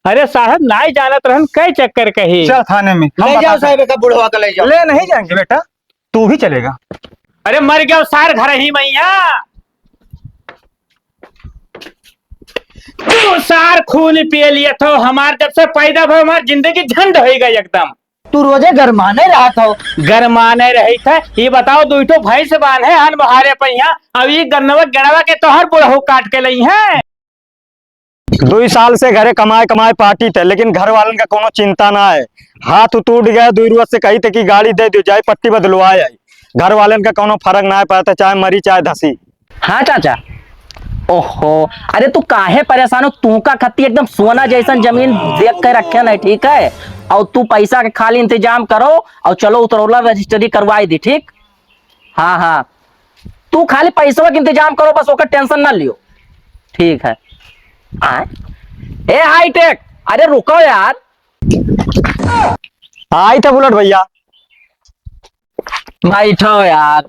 अरे साहब नाई जानत रहन कई चक्कर कही। चल थाने में ले जाओ साहब का बुढ़वा का ले जाओ। ले नहीं जाएंगे बेटा, तू भी चलेगा। अरे मर गया सार घर ही मैया। तू सार खून पिए लिया था हमार, जब से पैदा हुआ हमार जिंदगी झंड हो गई एकदम। तू रोजे गरमाने रहा था। गरमाने रही था। ये बताओ दुईठो भैंस बांधे हन बहारे पहिया, अब ये गन्नवा गड़वा के तोहर बुढ़ऊ काट के लई है। 2 साल से घरे कमाए कमाए पार्टी थे, लेकिन घर वालन का कोनो चिंता ना है। हाथ टूट गया, 2 रुपये से कही थे कि गाड़ी दे दो जाए, पट्टी बदलवाए आई। घर वालन का कोनो फर्क ना है पाता, चाहे मरी चाहे धसी। हाँ चाचा। ओहो, अरे तू काहे परेशान हो? तू का खत्ती एकदम सोना जैसन जमीन देख के रखे ना, ठीक है? और तू पैसा के खाली इंतजाम करो और चलो उतरौला रजिस्ट्री करवाई दी, ठीक? हाँ हाँ, तू खाली पैसों का इंतजाम करो, बस ओकर टेंशन ना लियो, ठीक है? ए हाईटेक, अरे रुको यार। आई था बुलेट भैया। बैठो यार।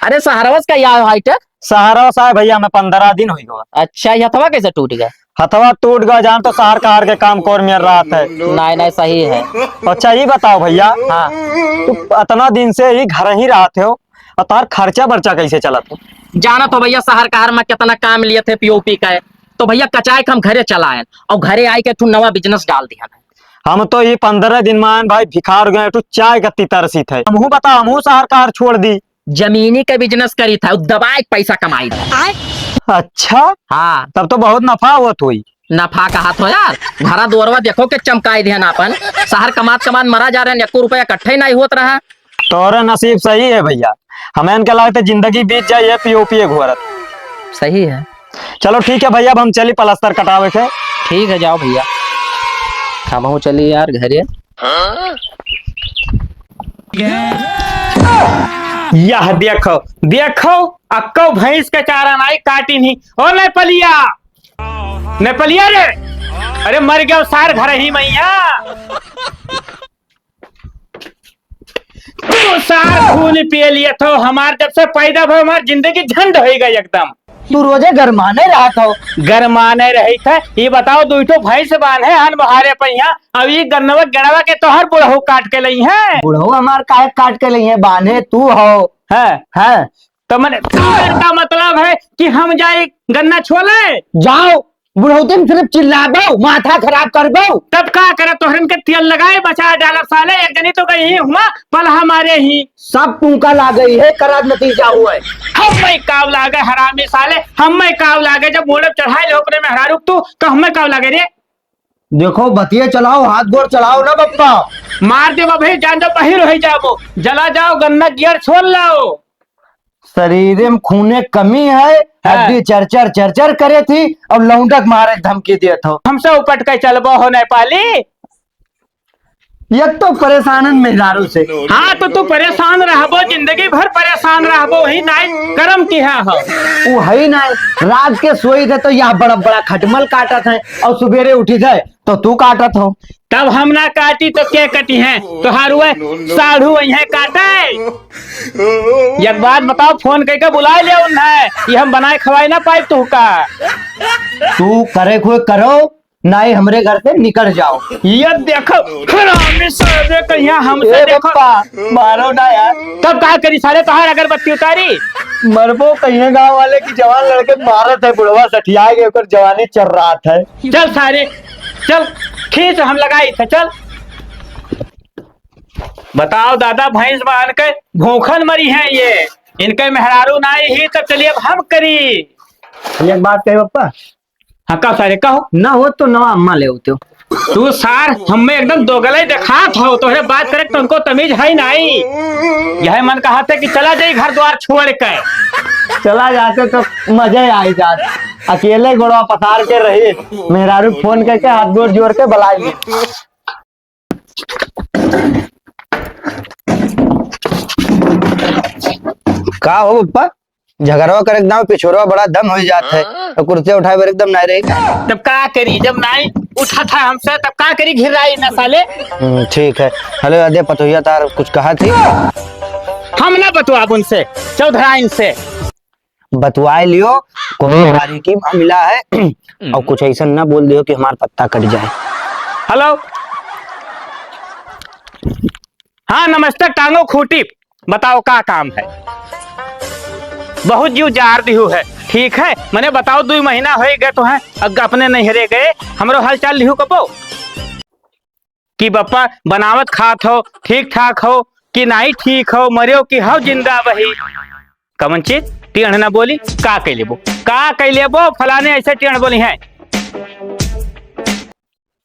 अरे सहारवस का यार हाईटेक। सहारा साहब भैया मैं 15 दिन हो गया। अच्छा, ये हथवा कैसे टूट गया? हथवा टूट गया, जान तो सहार का हार के काम कोर में रात है। नहीं नहीं, सही है। अच्छा ये बताओ भैया, हाँ, तू इतना दिन से ही घर ही रहते हो और तार खर्चा बर्चा कैसे चला तू? जाना तो भैया शहर का में कितना काम लिए थे पीओपी का, तो भैया कचाए हम घरे चलाए और घरे आई के नवा बिजनेस डाल दिया। हम तो ये 15 दिन में भाई भिखार गए, तू चाय का तरसी थे। हमहू बता, हमहू शहर का हार छोड़ दी। जमीनी का बिजनेस करी था, दबाए पैसा कमाई था। अच्छा, हाँ, तब तो बहुत नफा हुआ हुई। नफा का हाथ हो यार। घरा दोरवा देखो के चमकाई ध्यान अपन। शहर कमात कमात मरा जा रहे हैं, 1 रुपया इकट्ठे नहीं होत रहा। तोरे नसीब सही है भैया, हमें इनके लगते जिंदगी बीत जाए पीओपी घोरत। सही है। चलो ठीक है भैया, अब हम चली प्लास्टर कटावे के। ठीक है, जाओ भैया, हम चलिए यार घरे। यह देखो देखो, अक्को भैंस के चारा नाई काटी नहीं। ओ नेपालिया, नेपालिया रे, अरे मर गया सार घर ही मैया। तू सार खून पिए लिया था हमार, जब से पैदा हुआ हमार जिंदगी झंड हो गई एकदम। तू रोजे गरमाने रहा था। गरमाने रही था। ये बताओ दुईठो भैंस बांधे हन बहारे पहिया, अब ये गन्नवा गड़वा के तोहर बुढ़ऊ काट के लई है। बुढ़ऊ हमार काहे काट के लिए बांधे तू हो है। तो मैंने का मतलब है कि हम जाए गन्ना छोले? जाओ, बुढ़ऊ तुम सिर्फ चिल्ला दो, माथा खराब कर दो। तब का करे, तोहरन के तेल लगाए बचा डालब साले। एक जनी तो गई ही हुआ पल हमारे ही सब तू का ला गई है, करब नतीजा हुआ है। हम मैं काव लागे हरामी साले, हम मैं काव लागे जब मोड़े चढ़ाए लोकरे में हरा रुक तू तो हम काव लागे रे। देखो बतिया चलाओ, हाथ गोड़ चलाओ ना बप्पा। मार दे भाई, जान दो बहिर हो जाओ, जला जाओ, गन्ना गियर छोड़ लाओ। शरीर में खूने कमी है, हड्डी चरचर चरचर करे थी और लौंडक मारे धमकी दिया था। हमसे उपट के चलबो हो नेपाली। एक तो परेशान मेहरारू से। हाँ तो तू परेशान रहबो, जिंदगी भर परेशान रहबो, ही नाई कर्म की है हो। वो है ना, रात के सोई थे तो यह बड़ा बड़ा खटमल काटत है और सवेरे उठी थे तो तू काटत हो। तब हम ना काटी तो क्या कटी है? तो हारुए साढ़ू है काटे। एक बात बताओ, फोन करके बुला ले उन्हें, ये हम बनाए खवाए ना पाए तू का। तू करे कोई करो, नहीं हमरे घर से निकल जाओ। ये देखो हरामी साले, कहिया हमसे देखो मारो ना यार। तब का करी साले, तोहार अगरबत्ती उतारी मरबो कहीं गांव वाले की जवान लड़के मारत है, बुढ़वा सठिया के ऊपर जवानी चल रहा है। चल सारे चल, खींच हम लगाई थे, चल। बताओ दादा, भैंस बांध के भूखन मरी है ये, इनके मेहरारू ना ही, तब चलिए अब हम करी। एक बात कहे पप्पा। हाँ कहो सारे, कहो ना हो तो नवा अम्मा ले होते हो। तू सार हमें एकदम दोगले देखा था, तोहरे बात करे तो उनको तमीज है नहीं। यह मन कहा था कि चला जाए घर द्वार छोड़ के। चला जाते तो मजा ही आई जात, अकेले गोड़वा पसार के रही, मेहरारू फोन करके हाथ गोड़ जोड़ के बुलाई। का हो पप्पा, झगड़वा कर एकदम पिछोरवा बड़ा दम हो जाता है तो कुर्सी उठाए बर एकदम नहीं रही। तब का करी, जब नहीं उठा था हमसे तब का करी, घिर रही न साले। ठीक है। हेलो अदे पतोहिया तार कुछ कहा थी? हम ना बतवा उनसे, चौधरा इनसे। बतवाए लियो कोई हमारी की मिला है और कुछ ऐसा ना बोल दियो कि हमारा पत्ता कट जाए। हेलो, हाँ नमस्ते टांगो खूटी, बताओ क्या काम है? बहुत जीव जार दिहू है, ठीक है मैंने बताओ 2 महीना हो गए तो है अब अपने नहरे गए, हमरो हाल चाल लिहू कबो कि बप्पा बनावत खात हो ठीक ठाक हो कि नहीं ठीक हो, मरियो कि हो जिंदा वही कमन चीज टेढ़ ना बोली का कह लेबो फलाने ऐसे टेढ़ बोली है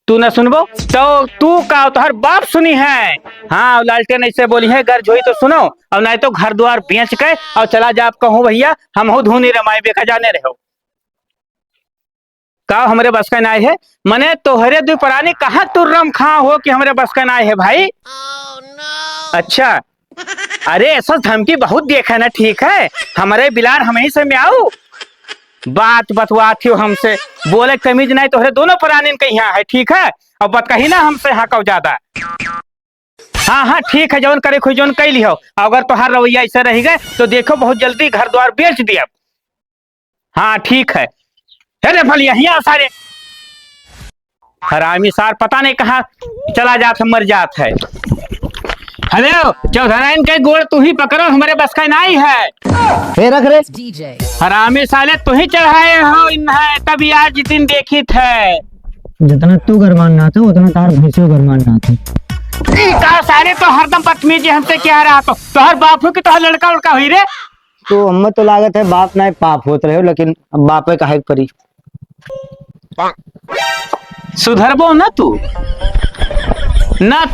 तू न सुनबो तो तू का तोहर बाप सुनी है। हाँ लालटेन ऐसे बोली है, गर्ज हुई तो सुनो और नहीं तो घर द्वार बेच के और चला जा आप कहूँ भैया हम हो धूनी रमाई बेखा जाने रहो का हमारे बस का नाय है। मने तोहरे 2 प्राणी कहाँ तू रम खा हो कि हमारे बस का नाय है भाई। अच्छा अरे ऐसा धमकी बहुत देखा ना, ठीक है हमारे बिलार हम ही से में आओ बात बतवाती हो हमसे, बोले तमीज नहीं तोहरे दोनों प्राणी कहीं है, ठीक है और बत कही ना हमसे हाँ कहो ज्यादा। हाँ हाँ ठीक है जौन करे खुद जौन कह लिहो, अगर तोहार रवैया ऐसा रह गए तो देखो बहुत जल्दी घर द्वार बेच दिया। हाँ ठीक है, अरे भल यही आ सारे हरामी सार पता नहीं कहाँ चला जात है मर जात है। हेलो चौधराइन के गोड़ तू ही पकड़ो, हमारे बस का नहीं है। फिर रख रे हरामी साले तू ही चढ़ाए हो इन है तभी आज दिन देखी थे। जितना तू गरमान ना था उतना तार भैंसो गरमान ना था। का सारे तो हरदम बदतमीजी हमसे क्या रहा तो तोहर बाप हो कि तोहर लड़का उड़का हुई रे। तो हमें तो लागत है बाप ना पाप होत रहे हो, लेकिन अब बापे काहे परी। सुधरबो ना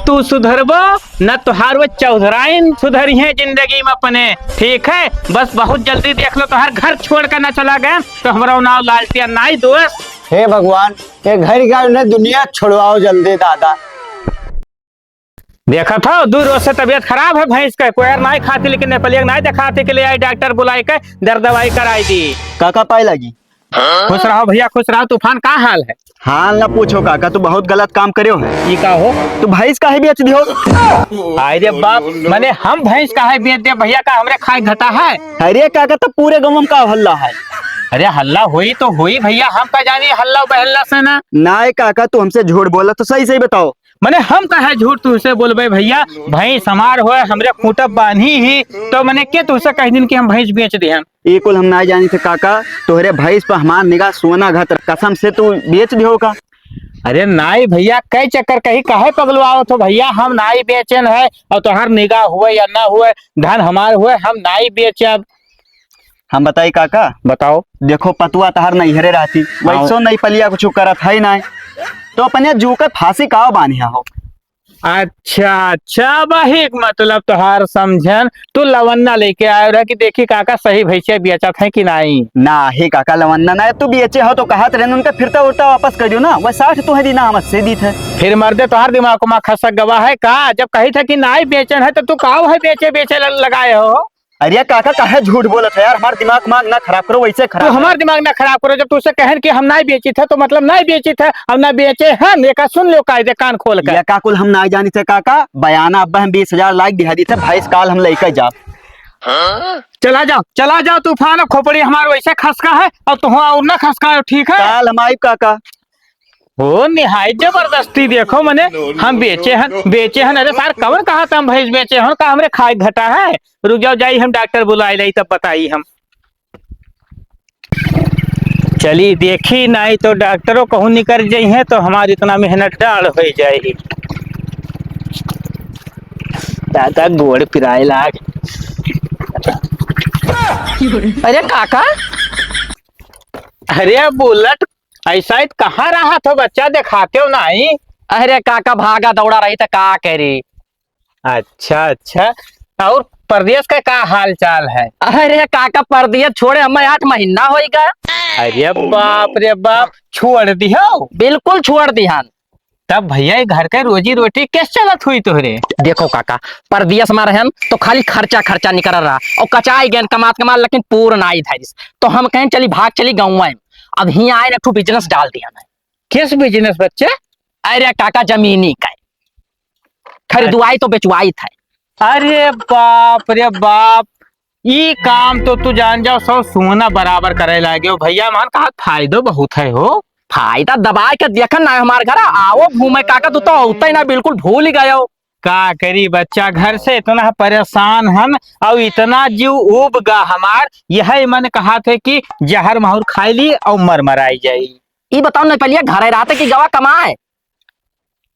तू सुधरबो न तुहार वो चौधराइन सुधरी है जिंदगी में अपने, ठीक है बस बहुत जल्दी देख लो तुहार घर छोड़ कर ना चला गया तो हमारा नाम लालटिया नाई दोस्त। हे भगवान ये घर का उन्हें दुनिया छोड़वाओ जल्दी दादा। देखा था 2 रोज से तबीयत खराब है भैंस का, कोई नहीं खाती लेकिन नेपाली नहीं दिखाते के लिए आई डॉक्टर बुलाई के दर्द दवाई कराई दी। काका पाई लगी। खुश रहो भैया खुश रहो। तूफान का हाल है? हाल ना पूछो काका, तू बहुत गलत काम करियो है। ये का हो तू भैंस काहे बेच दियो? अरे बाप मैंने हम भैंस काहे बेच दे भैया का हमरे खाए घटा है। अरे काका तो पूरे गांव में का हल्ला है। अरे हल्ला हुई तो हुई भैया, हम का जाने हल्ला बहल्ला से ना। ना काका तू हमसे झूठ बोला तो सही सही बताओ। मैंने हम कहा झूठ तुझसे बोलबे भैया, भैंस हमार हो हमरे खूंटा बांधी ही तो मैंने के तुझसे कह दिन कि हम भैंस बेच दे हम। ये कुल हम ना जानी थे काका, तोहरे भैंस पर हमार निगाह सोना घत कसम से तू बेच दियो का। अरे नाई भैया कई चक्कर कहीं काहे पगलवाओ तो भैया, हम नाई बेचन है और तोहार निगाह हुए या ना हुए धन हमार हुए हम नाई बेचब। हम बताई काका, बताओ। देखो पतुआ तहार नहीं हरे रहती वैसो नहीं पलिया कुछ करत है ना, तो अपने जू के फांसी का बांधिया हो। अच्छा वही मतलब तोहार समझन तू लवन्ना लेके आयो रहा कि देखी काका सही भैंसिया बेचत है कि नहीं। ना ही काका लवन्ना ना तू बेचे हो तो कहत रहे उनका फिरता उड़ता वापस कर दियो ना, वह 60 तो है दीना हम से दी थे। फिर मर्दे तोहार दिमाग में खसक गवा है का, जब कही था कि नाई बेचन है तो तू काव है बेचे लगाए हो। अरे काका काहे झूठ बोलत है यार, हमार दिमाग ना खराब करो वैसे तो खराब। हमार दिमाग ना खराब करो, जब तुझसे कहन कि हम नहीं बेची थे तो मतलब नहीं बेची थे, अब ना बेचे हैं देखा सुन लो कायदे कान खोल कर। काकुल हम ना जानी थे काका, बयाना अब हम 20,000 लाइक दिहा दी थे भैंस काल हम लेकर जा। चला जाओ तूफान खोपड़ी हमार वैसे खसका है और तुम और ना खसका हो, ठीक है काल हम आई काका। हो निहाय जबरदस्ती देखो मने हम बेचे हैं। अरे सार कवन कहा था हम भैंस बेचे हैं का हमरे खाए घटा है। रुक जाओ जाई हम डॉक्टर बुलाई लाई तब बताई हम। चली देखी नहीं तो डॉक्टरों कहूँ निकल जाई है तो हमारी इतना मेहनत डाल हो जाएगी। दादा गोड़ पिराए लाग। अरे काका अरे बुलेट ऐसा कहाँ रहा था बच्चा दिखाते हो नहीं। अरे काका भागा दौड़ा रही था का करे। अच्छा और प्रदेश का क्या हाल चाल है? अरे काका परदिया छोड़े हमें 8 महीना हो गया। अरे बाप रे बाप छोड़ दियो? बिल्कुल छोड़ दिहान। तब भैया घर के रोजी रोटी कैसे चलत हुई तोहरे? देखो काका परदेश में रहन तो खाली खर्चा निकल रहा और कचाई गए कमा लेकिन पूर्ण आई था, तो हम कहें चली भाग चली गाँव में। अब ही आए ना बिजनेस डाल दिया ना। किस बिजनेस बच्चे? अरे काका जमीनी का खरीदवाई तो बेचवाई था। अरे बाप रे बाप ई काम तो तू जान जाओ सौ सोना बराबर करे लागे भैया मान कहा फायदो बहुत है हो। फायदा दबा के देखन ना हमारे घर आओ घूमे काका, तू तो होता ही ना, बिल्कुल भूल ही गए हो। का करी बच्चा घर से इतना परेशान हन और इतना जीव उब गा हमार, यह मन कहा थे कि जहर माहौर खाई ली और मर मराई जाई। ये बताओ ना पहले घर रहते कि गवा कमाए।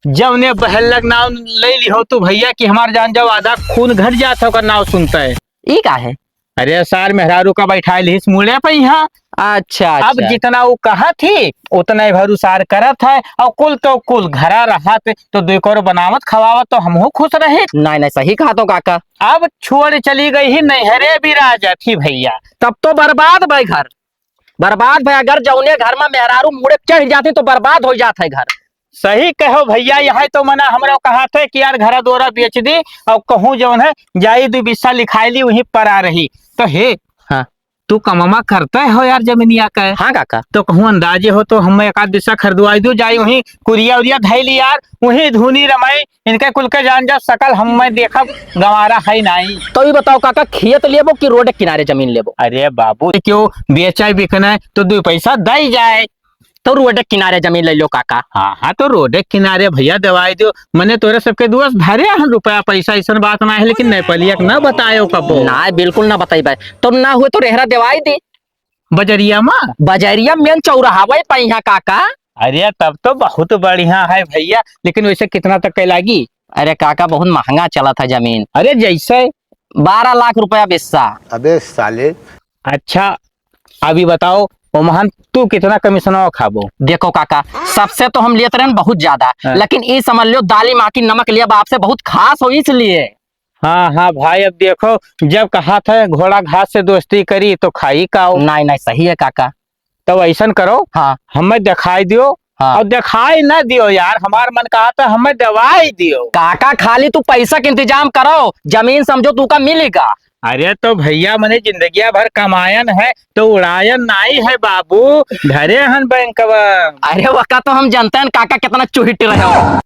जब ने बहलक नाव ले ली हो तो भैया कि हमार जान जाओ आधा खून घट जाता होगा नाव सुनता है। ये का है? अरे सार मेहरारू का बैठा ली मुड़े पे यहाँ। अच्छा अब जितना वो कहा थी उतना ही भरूसार करत है और कुल तो कुल घरा रहा तो दो करो बनावत खवावत तो हमहू खुश रहे। नहीं नहीं सही कहा तो काका। अब छोड़ चली गई ही नहरे भी राजा थी भैया। तब तो बर्बाद भाई घर, बर्बाद भाई। अगर जौने घर में मेहरारू मुड़े चढ़ जाते तो बर्बाद हो जाता है घर। सही कहो भैया, यह तो मना हमरा कहा था कि यार घर दोरा बेच दी और कहूँ जौन है जाई 2 बिस्सा लिखाई ली वहीं पर आ रही तो हे। हाँ तू कमामा करता है हो यार जमीनिया का। हाँ काका। तो कहूँ अंदाजे हो तो हम एक आध बिस्सा खरीदवाई दू जाई वहीं कुरिया उरिया धैली यार वहीं धुनी रमाई इनके कुल के जान जा सकल हम मैं देखब गंवारा है नहीं। तो ये बताओ काका खेत लेबो कि रोड किनारे जमीन लेबो? अरे बाबू क्यों बेचा बिकना है तो 2 पैसा दई जाए तो रोड किनारे जमीन ले लो काका। हाँ हाँ तो रोड किनारे भैया दवाई दो मने तोरे सबके दोस्त भरे हैं रुपया पैसा ऐसा बात ना है लेकिन नहीं पलिया न बतायो कबो। ना बिल्कुल ना बताई भाई, तो ना हुए तो रेहरा दवाई दे बजरिया माँ। बजरिया मेन चौराहा पैहा काका। अरे तब तो बहुत बढ़िया है भैया, लेकिन वैसे कितना तक के लागी? अरे काका बहुत महंगा चला था जमीन। अरे जैसे 12 लाख रुपया बिस्सा। अबे साले। अच्छा अभी बताओ ओमहन तू कितना कमीशन खाबो? देखो काका सबसे तो हम लेते रहे बहुत ज्यादा, लेकिन ये समझ लो दाली माँ की नमक लिया आपसे बहुत खास हो इसलिए। हाँ हाँ भाई अब देखो जब कहा था घोड़ा घास से दोस्ती करी तो खाई का। नहीं नहीं सही है काका। तो ऐसा करो हाँ हमें दिखाई दियो। हाँ। और दिखाई न दियो यार, हमार मन कहा था हमें दवाई दियो। काका खाली तू पैसा का इंतजाम करो, जमीन समझो तू का मिलेगा। अरे तो भैया मैंने जिंदगिया भर कमायन है तो उड़ायन नहीं है बाबू, धरे हन बैंक। अरे वका तो हम जानते हैं काका कितना चुहिट रहे हो।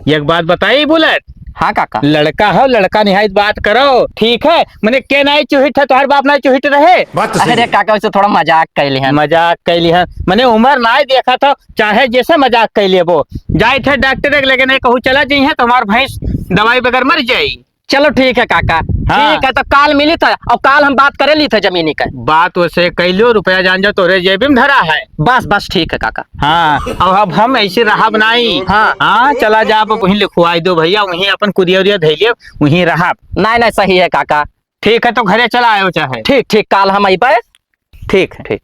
एक बात बताई बुलेट। हाँ काका। लड़का हो लड़का निहायत बात करो ठीक है, मैंने के नहीं चुहिट है तो हर बाप नहीं चुहिट रहे। अरे काका वैसे थोड़ा मजाक कैली है। मजाक कैली है मैंने उम्र ना देखा था, चाहे जैसे मजाक कैलिए वो जाए थे डॉक्टर लेके नहीं कहूँ चला जाइए तो हमार भैंस दवाई बगैर मर जाये। चलो ठीक है काका। हाँ। ठीक है तो काल मिली था और काल हम बात करे ली थे जमीनी का बात वैसे कैलियो रुपया जान जा तोरे जेब में धरा है। बस बस ठीक है काका। हाँ अब हम ऐसे रहा बनाई। हाँ हाँ चला जा वहीं लिखवाई दो भैया, वहीं अपन कुरिया उरिया धैलिए वहीं रहा। नहीं नहीं सही है काका। ठीक है तो घरे चला आयो चाहे। ठीक ठीक काल हम आई पाए। ठीक है ठीक।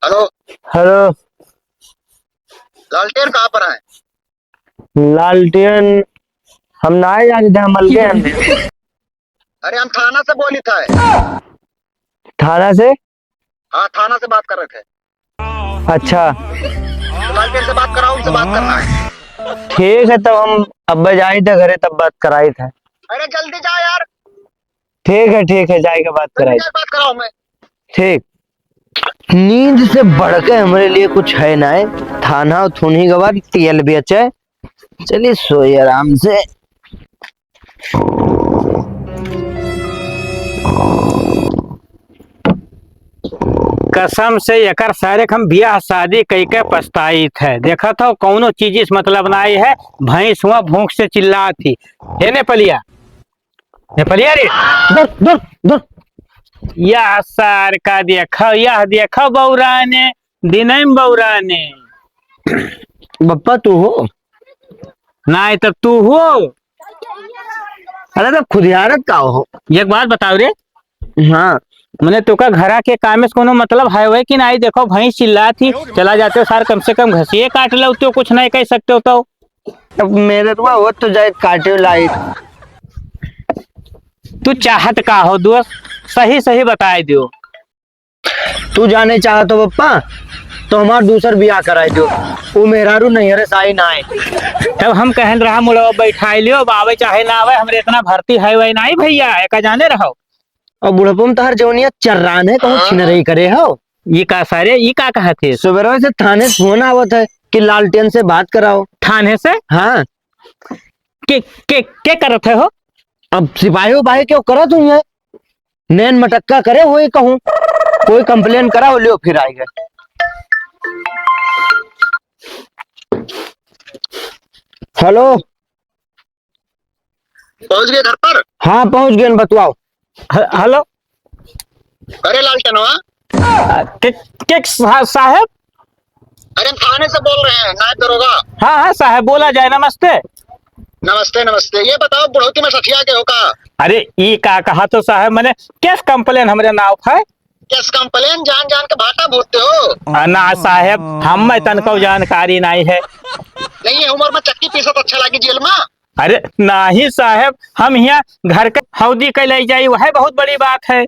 Hello hello. लालटेन कहाँ पर है? लालटेन हम ना ही जाने थे, हम मलके हैं। अरे हम थाना से बोली था। थाना से? हाँ थाना से बात कर रहे थे। अच्छा तो लालटेन से बात कराओ, उनसे बात करना है। ठीक है तब हम अब जाए थे घरे तब बात कराई था। अरे जल्दी जा यार। ठीक है जाएगा बात कराई। बात कराओ मैं। ठीक। नींद से बढ़ के हमारे लिए कुछ है ना है, थाना और थुनी के बाद तेल बेचे। चलिए सोइए आराम से। कसम से एकर सारे हम बियाह शादी कई के पछताई थे। देखा था कौनो चीज इस मतलब ना आई है, भैंस हुआ भूख से चिल्ला थी। हे नेपालिया नेपालिया रे दूर दूर दूर। यह सार का देखो, यह देखो बौराने दिनई में बौराने। बप्पा तू हो? नहीं तब तू हो। अरे तो खुदियारत का हो। एक बात बताओ रे। हाँ मैंने तो का घरा के काम में कोनो मतलब है वही कि नहीं? देखो भैंस चिल्ला थी, चला जाते हो सार कम से कम घसिए काट लो तो कुछ नहीं कह सकते हो। तो अब मेरे तो वो तो जाए काटे लाई। तू चाहत का हो दोस्त, सही सही बताए दियो। तू जाने चाह तो बप्पा तो हमार दूसर बियाह कराई दो। वो मेहरारू नहीं अरे साई ना आए तब हम कहन रहा मुड़वा बैठाई लियो, आवे चाहे ना आवे हमरे इतना भर्ती है वही नहीं भैया, एक जाने रहो। और बुढ़पम तो हर जवनिया चर्रान है कहूँ छिन रही करे हो। ये का सारे ये का कहा थे सुबह से थाने से फोन आवत है कि लालटेन से बात कराओ। थाने से हाँ, के करत है हो? अब सिपाही उपाही क्यों करो तुम ये नैन मटक्का करे हो ही कहूँ, कोई कंप्लेन कराओ लियो फिर आएगा। हेलो, पहुंच गए घर पर? हाँ पहुंच गए, बतवाओ। हेलो। अरे लालटेन हुआ? साहब? अरे हम थाने से बोल रहे हैं, नायब दरोगा। हाँ हाँ साहब, बोला जाए। नमस्ते। नमस्ते नमस्ते। ये बताओ बुढ़ौती में सठिया के हो का? अरे ये का कहा तो साहब, मैंने केस कंप्लेन हमरे नाव है। किस कंप्लेन जान जान के भाटा भूतते हो? ना साहब, हम में तनको जानकारी नहीं है। नहीं है उम्र में चक्की पीसत अच्छा लगी जेल में? अरे नहीं साहब, हम यहाँ घर के हौदी के ले जाई, वह बहुत बड़ी बात है।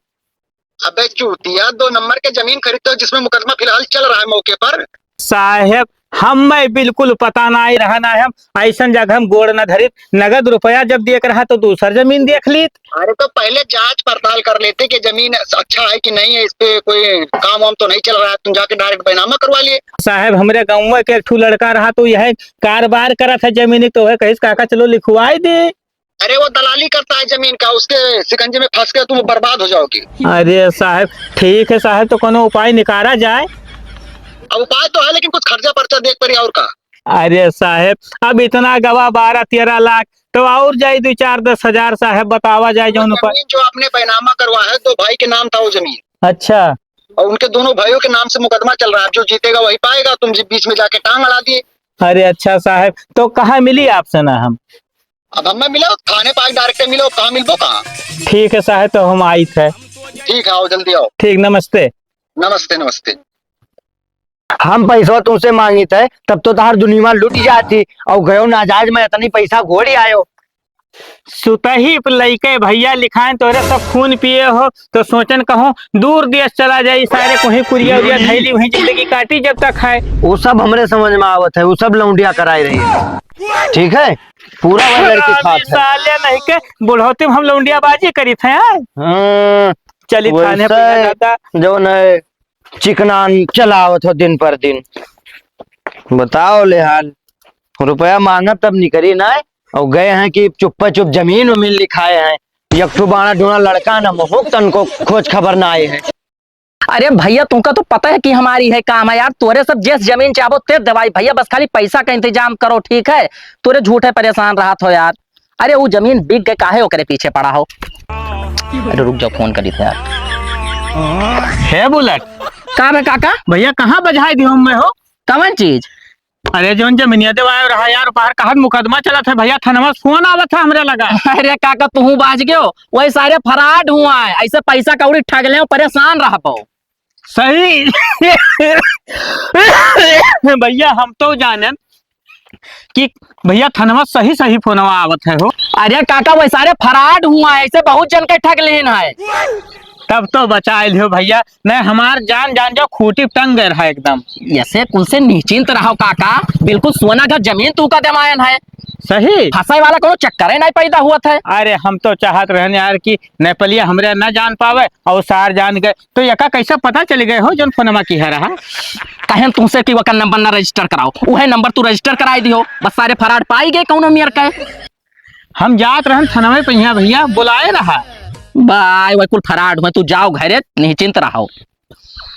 अबे चूतिया, 2 नंबर के जमीन खरीदते हो जिसमें मुकदमा फिलहाल चल रहा है मौके पर। साहब हम में बिल्कुल पता नहीं रहना है, हम ऐसा जगह हम गोड़ न धरित, नगद रुपया जब देख रहा तो दूसर जमीन देख ली। अरे तो पहले जांच पड़ताल कर लेते कि जमीन अच्छा है कि नहीं है, इस पे कोई काम वाम तो नहीं चल रहा है, तुम जाके डायरेक्ट बैनामा करवा लिए। साहब हमरे गाँव के एक ठू लड़का रहा तो यह कारोबार करा था जमीन, तो वह कहीं काका चलो लिखवाई दे। अरे वो दलाली करता है जमीन का, उसके शिकंजे में फंस के तुम बर्बाद हो जाओगी। अरे साहब ठीक है साहब, तो कोनो उपाय निकाला जाए। अब उपाय तो है लेकिन कुछ खर्चा पर्चा देख पड़ी और का। अरे साहब अब इतना गवा 12-13 लाख तो और जाए 2-4-10 हजार साहब, बतावा जाए जो उपाय। जमीन जो आपने बैनामा करवा है 2 भाई के नाम था वो जमीन, अच्छा। और उनके दोनों भाइयों के नाम से मुकदमा चल रहा है, जो जीतेगा वही पाएगा, तुम बीच में जाके टांग अड़ा दिए। अरे अच्छा साहब, तो कहाँ मिली आपसे ना हम? अब हमें मिलो थाने पास डायरेक्ट मिलो, कहाँ मिलबो कहाँ? ठीक है साहब, तो हम आई थे। ठीक है आओ जल्दी आओ। ठीक, नमस्ते। नमस्ते नमस्ते। हम पैसा तुमसे मांगी थे तब तो तार दुनिया लुट जाती, और गयो नाजायज में इतनी पैसा घोड़ी आयो। सुतही लइके भैया लिखाएं तोरे सब खून पिए हो, तो सोचन कहूँ दूर देश चला जाए, सारे कोही कुरिया उरिया धैली वहीं जिंदगी काटी जब तक है। वो सब हमरे समझ में आवत है, वो सब लौंडिया कराई रही है। ठीक है, पूरा वह लड़की खात है। साले नहीं के बुढ़ौती में हम लौंडिया बाजी करी थे। हाँ, चली थाने पे वैसे दादा। जो न चिकनान चलावत हो दिन पर दिन। बताओ ले हाल, रुपया मांगा तब निकली ना, और गए हैं कि चुप्पा चुप जमीन वमीन लिखाए हैं। एक बाड़ा डोना लड़का ना मोह तन को खोज खबर ना आए हैं। अरे भैया तुमका तो पता है कि हमारी है काम है यार, तोरे सब जिस जमीन चाहो ते दवाई भैया, बस खाली पैसा का इंतजाम करो ठीक है। तोरे झूठे परेशान रहा हो यार। अरे वो जमीन बिक गए, काहे ओकरे पीछे पड़ा हो। अरे रुक जाओ, फोन करी थे यार। है बुलेट कहाँ है काका? भैया, कहाँ बजाई दी हम में हो? कौन चीज? अरे जोन जमीनिया देवाय रहा यार, बाहर कहा मुकदमा चला था भैया, थाना फोन आवा था हमरे लगा। अरे काका तू बाज गयो, वही सारे फराड हुआ है, ऐसे पैसा कौड़ी ठग ले, परेशान रह पाओ। सही। भैया हम तो जाने कि भैया थाना सही सही फोनवा आवत है हो। अरे काका वही सारे फराड हुआ है, ऐसे बहुत जन के ठग लेन है। तब तो बचा लियो भैया, नहीं हमार जान जान जो खूटी टंग गए रहा एकदम। ऐसे कुल से निश्चिंत रहो काका, बिल्कुल सोना का जमीन तू का दमायन है। सही फंसाई वाला कोनो चक्कर नहीं पैदा हुआ था। अरे हम तो चाहत रहने यार कि नेपालिया हमरे न जान पावे और सार जान गए, तो यका कैसे पता चल गए हो जोन फोनमा की है रहा? कहें तुमसे कि वका नंबर ना रजिस्टर कराओ, वह नंबर तू रजिस्टर कराई दियो, बस सारे फराड पाई गए कौन मियर का। हम जात रहन थाना पे भैया बुलाए रहा बाय वही कुल फराड हुए, तू जाओ घरे निश्चिंत रहो।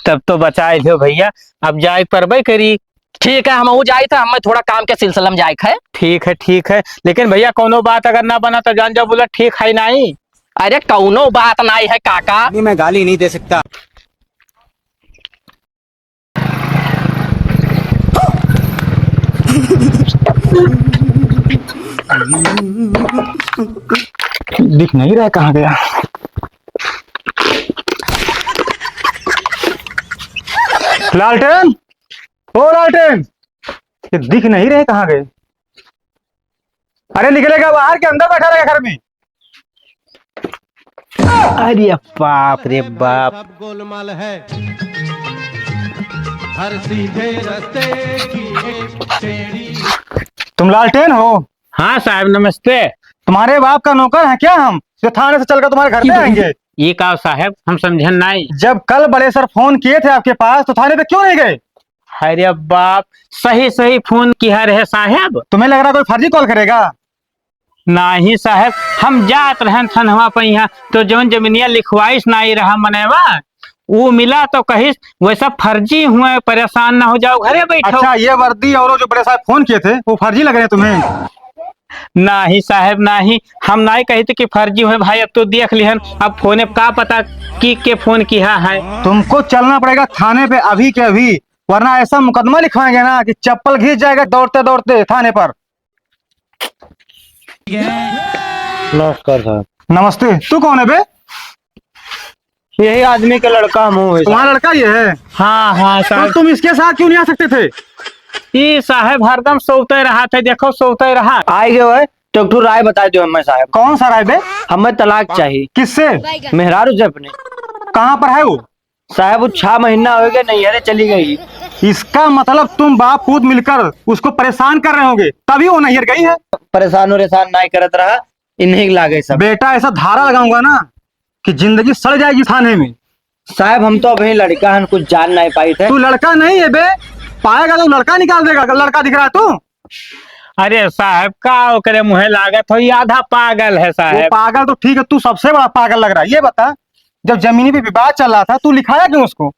तब तो बचाए लियो भैया, अब जाए परबे करी। ठीक है, हम वो जाए थे, हमें थोड़ा काम के सिलसिले में जाए है। ठीक है, लेकिन भैया कोनो बात अगर ना बना तो जान जाओ बोला ठीक है नहीं। अरे कौनो बात नहीं है काका। मैं गाली नहीं दे सकता। दिख नहीं रहा कहाँ गया। लालटेन, ओ लालटेन, ये दिख नहीं रहे कहाँ गए? अरे निकलेगा बाहर के अंदर बैठा रहेगा घर में? अरे बाप रे बाप, सब गोलमाल है, हर सीधे रास्ते की एक टेढ़ी। तुम लालटेन हो? हाँ साहब नमस्ते। तुम्हारे बाप का नौकर है क्या हम, जो थाने से चलकर तुम्हारे घर पे आएंगे? ये का साहब हम समझन नहीं। जब कल बड़े सर फोन किए थे आपके पास तो थाने पे क्यों नहीं गए? अरे बाप, सही सही फोन किया रहे साहब। तुम्हें लग रहा कोई फर्जी कॉल करेगा? नहीं साहब, हम जात रहन थनवा पे यहाँ तो जौन जमीनिया लिखवाइस नहीं रहा मनेवा, वो मिला तो कहिस वैसा फर्जी हुए, परेशान ना हो जाओ, घरे बैठो। अच्छा, ये वर्दी और वो जो बड़े साहब फोन किए थे वो फर्जी लग रहे हैं तुम्हें? नहीं साहब नहीं, हम नहीं कही थे कि फर्जी हुए भाई। अब तो देख लिहन, अब फोने का पता की के फोन किया है। तुमको चलना पड़ेगा थाने पे अभी के अभी, वरना ऐसा मुकदमा लिखवाएंगे ना कि चप्पल घिस जाएगा दौड़ते दौड़ते थाने पर। नमस्कार साहब। नमस्ते। तू कौन है बे? यही आदमी का लड़का हम हूँ। तुम्हारा लड़का ये है? हाँ हाँ तो साहब, तुम इसके साथ क्यों नहीं आ सकते थे? ये साहब हरदम सोते रहा थे, देखो सोते रहा। आए गए तो एक राय बता दो हमें साहब। कौन सा राय बे? हमें तलाक चाहिए। किससे? मेहरारू से अपने। कहाँ पर है वो? साहब वो 6 महीना हो गया नहीं, अरे चली गई। इसका मतलब तुम बाप पूत मिलकर उसको परेशान कर रहे होगे, तभी वो नैहर गई है। परेशान नहीं करत रहा, इन्हीं लागे सब। बेटा ऐसा धारा लगाऊंगा ना कि जिंदगी सड़ जाएगी थाने में। साहब हम तो अभी लड़का हम कुछ जान नहीं पाई थे। तू लड़का नहीं है बे, पाएगा तो लड़का निकाल देगा। लड़का दिख रहा है तू? अरे साहब का ओकरे मुहे लागत हो, ये आधा पागल है वो साहब। पागल तो ठीक है, तू सबसे बड़ा पागल लग रहा है। ये बता, जब जमीनी पे विवाद चल रहा था तू लिखाया क्यों उसको?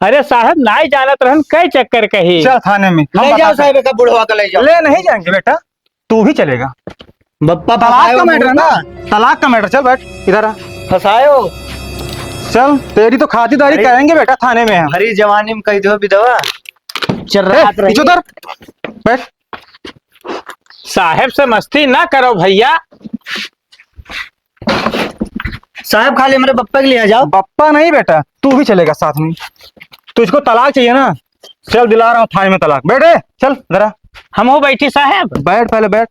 अरे साहब नहीं जानत रहन, कई चक्कर कही। चल थाने में हम ले जाओ बताते साहब, एक बुढ़वा का ले हैं। जाओ। ले नहीं जाएंगे बेटा, तू भी चलेगा। बप्पा तलाक का मैटर है ना, तलाक का मैटर। चल बैठ इधर आ, फसायो। चल तेरी तो खातिरदारी अरे- करेंगे बेटा थाने में हम। हरी जवानी में कही दो विधवा। चल ए, रहा पीछे उधर बैठ। साहब से मस्ती ना करो भैया। साहब खाली हमारे बप्पा के लिए आ जाओ। बप्पा नहीं बेटा, तू भी चलेगा साथ में। तुझको तलाक चाहिए ना, चल दिला रहा हूँ थाने में तलाक। बैठे चल जरा, हम हो बैठी साहब। बैठ पहले बैठ।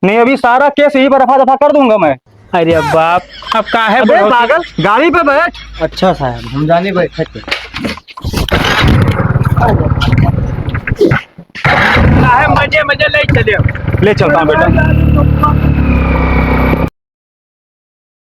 नहीं अभी सारा केस यही पर रफा दफा कर दूंगा मैं। अरे बाप, अब काहे अबे बढ़ोतरी- पागल, गाड़ी पे बैठ। अच्छा साहब हम जाने बैठे थे। साहब मजे मजे ले चले। ले चलता हूँ बेटा।